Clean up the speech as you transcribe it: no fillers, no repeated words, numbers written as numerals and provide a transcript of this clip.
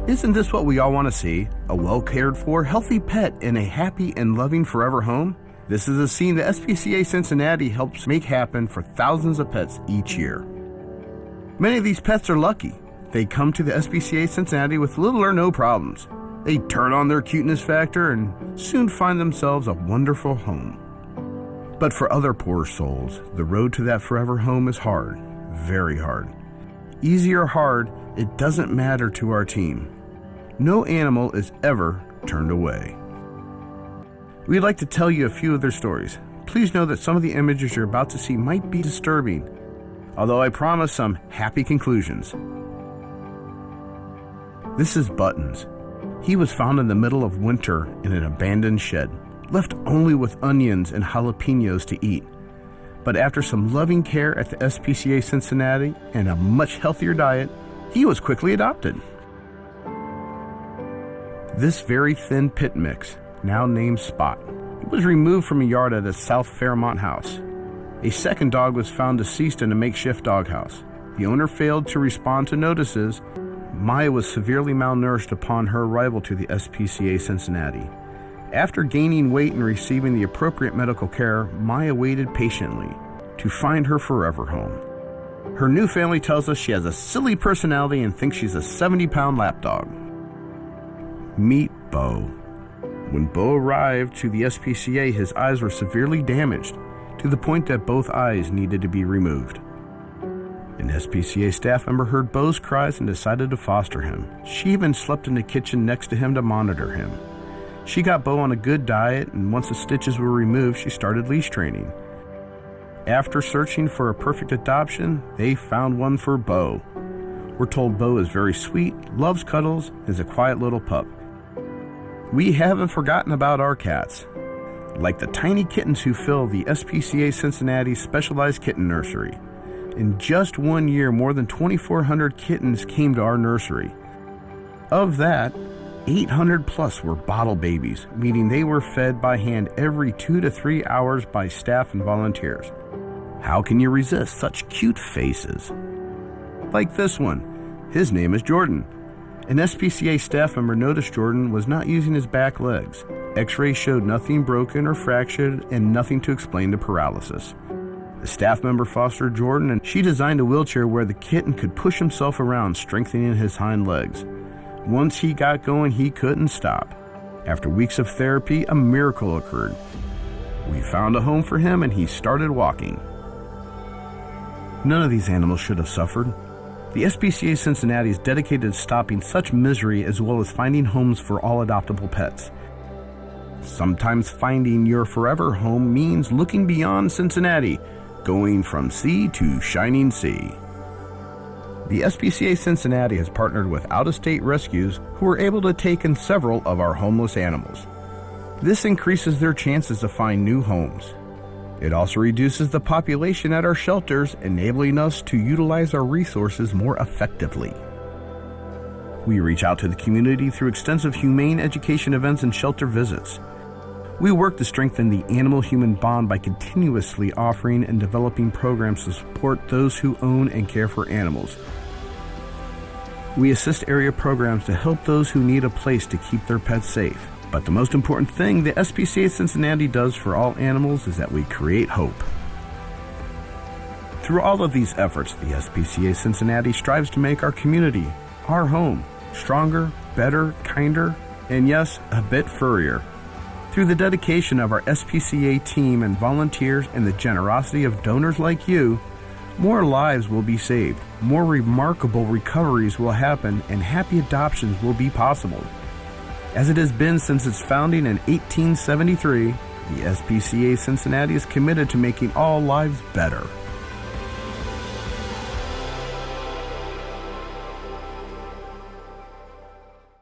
Isn't this what we all want to see? A well-cared-for, healthy pet in a happy and loving forever home? This is a scene the SPCA Cincinnati helps make happen for thousands of pets each year. Many of these pets are lucky. They come to the SPCA Cincinnati with little or no problems. They turn on their cuteness factor and soon find themselves a wonderful home. But for other poor souls, the road to that forever home is hard, very hard. Easy or hard, it doesn't matter to our team. No animal is ever turned away. We'd like to tell you a few of their stories. Please know that some of the images you're about to see might be disturbing, although I promise some happy conclusions. This is Buttons. He was found in the middle of winter in an abandoned shed, left only with onions and jalapenos to eat. But after some loving care at the SPCA Cincinnati and a much healthier diet, he was quickly adopted. This very thin pit mix, now named Spot, was removed from a yard at a South Fairmont house. A second dog was found deceased in a makeshift doghouse. The owner failed to respond to notices. Maya was severely malnourished upon her arrival to the SPCA Cincinnati. After gaining weight and receiving the appropriate medical care, Maya waited patiently to find her forever home. Her new family tells us she has a silly personality and thinks she's a 70-pound lapdog. Meet Bo. When Bo arrived to the SPCA, his eyes were severely damaged to the point that both eyes needed to be removed. An SPCA staff member heard Bo's cries and decided to foster him. She even slept in the kitchen next to him to monitor him. She got Bo on a good diet, and once the stitches were removed, she started leash training. After searching for a perfect adoption, they found one for Bo. We're told Bo is very sweet, loves cuddles, and is a quiet little pup. We haven't forgotten about our cats, like the tiny kittens who fill the SPCA Cincinnati Specialized Kitten Nursery. In just 1 year, more than 2,400 kittens came to our nursery. Of that, 800 plus were bottle babies, meaning they were fed by hand every 2 to 3 hours by staff and volunteers. How can you resist such cute faces? Like this one. His name is Jordan. An SPCA staff member noticed Jordan was not using his back legs. X-rays showed nothing broken or fractured and nothing to explain the paralysis. The staff member fostered Jordan, and she designed a wheelchair where the kitten could push himself around, strengthening his hind legs. Once he got going, he couldn't stop. After weeks of therapy, a miracle occurred. We found a home for him and he started walking. None of these animals should have suffered. The SPCA Cincinnati is dedicated to stopping such misery as well as finding homes for all adoptable pets. Sometimes finding your forever home means looking beyond Cincinnati, going from sea to shining sea. The SPCA Cincinnati has partnered with out-of-state rescues who are able to take in several of our homeless animals. This increases their chances to find new homes. It also reduces the population at our shelters, enabling us to utilize our resources more effectively. We reach out to the community through extensive humane education events and shelter visits. We work to strengthen the animal-human bond by continuously offering and developing programs to support those who own and care for animals. We assist area programs to help those who need a place to keep their pets safe. But the most important thing the SPCA Cincinnati does for all animals is that we create hope. Through all of these efforts, the SPCA Cincinnati strives to make our community, our home, stronger, better, kinder, and yes, a bit furrier. Through the dedication of our SPCA team and volunteers and the generosity of donors like you, more lives will be saved, more remarkable recoveries will happen, and happy adoptions will be possible. As it has been since its founding in 1873, the SPCA Cincinnati is committed to making all lives better.